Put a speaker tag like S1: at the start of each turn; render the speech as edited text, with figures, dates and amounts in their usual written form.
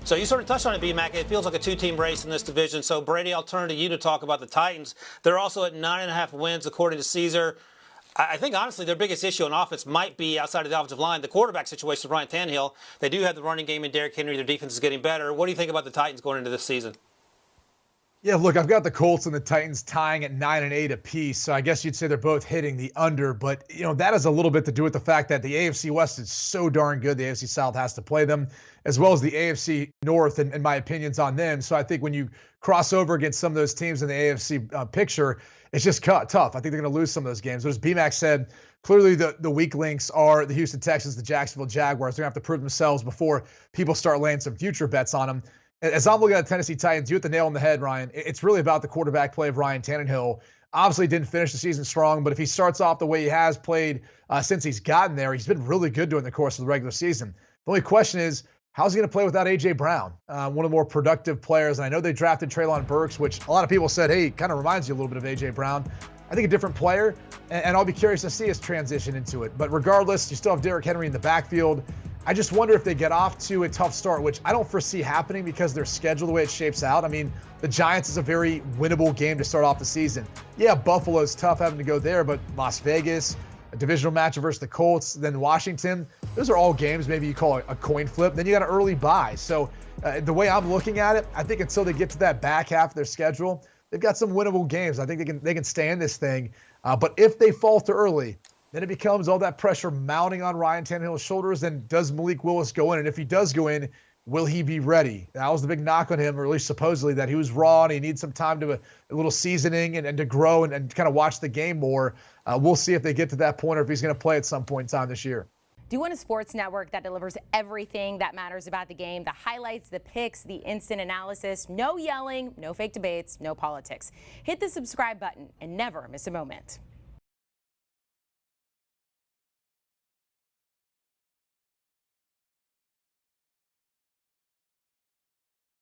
S1: So you sort of touched on it, B-Mac. It feels like a two-team race in this division. So, Brady, I'll turn to you to talk about the Titans. They're also at 9.5 wins, according to Caesar. I think, honestly, their biggest issue on offense might be outside of the offensive line, the quarterback situation of Bryant Tannehill. They do have the running game in Derrick Henry. Their defense is getting better. What do you think about the Titans going into this season?
S2: Yeah, look, I've got the Colts and the Titans tying at 9 and 8 apiece. So I guess you'd say they're both hitting the under. But, that has a little bit to do with the fact that the AFC West is so darn good. The AFC South has to play them, as well as the AFC North, and my opinions on them. So I think when you cross over against some of those teams in the AFC picture, it's just tough. I think they're going to lose some of those games. But as BMAC said, clearly the weak links are the Houston Texans, the Jacksonville Jaguars. They're going to have to prove themselves before people start laying some future bets on them. As I'm looking at the Tennessee Titans, you hit the nail on the head, Ryan. It's really about the quarterback play of Ryan Tannehill. Obviously didn't finish the season strong, but if he starts off the way he has played since he's gotten there, he's been really good during the course of the regular season. The only question is, how's he going to play without A.J. Brown, one of the more productive players? And I know they drafted Treylon Burks, which a lot of people said, hey, kind of reminds you a little bit of A.J. Brown. I think a different player, and I'll be curious to see his transition into it. But regardless, you still have Derrick Henry in the backfield. I just wonder if they get off to a tough start, which I don't foresee happening because their schedule, the way it shapes out. I mean, the Giants is a very winnable game to start off the season. Yeah, Buffalo's tough having to go there, but Las Vegas, a divisional matchup versus the Colts, then Washington, those are all games maybe you call a coin flip. Then you got an early bye. So the way I'm looking at it, I think until they get to that back half of their schedule, they've got some winnable games. I think they can stay in this thing. But if they falter early, then it becomes all that pressure mounting on Ryan Tannehill's shoulders. Then does Malik Willis go in? And if he does go in, will he be ready? That was the big knock on him, or at least supposedly, that he was raw and he needs some time to a little seasoning and to grow and kind of watch the game more. We'll see if they get to that point or if he's going to play at some point in time this year.
S3: Do you want a sports network that delivers everything that matters about the game? The highlights, the picks, the instant analysis, no yelling, no fake debates, no politics. Hit the subscribe button and never miss a moment.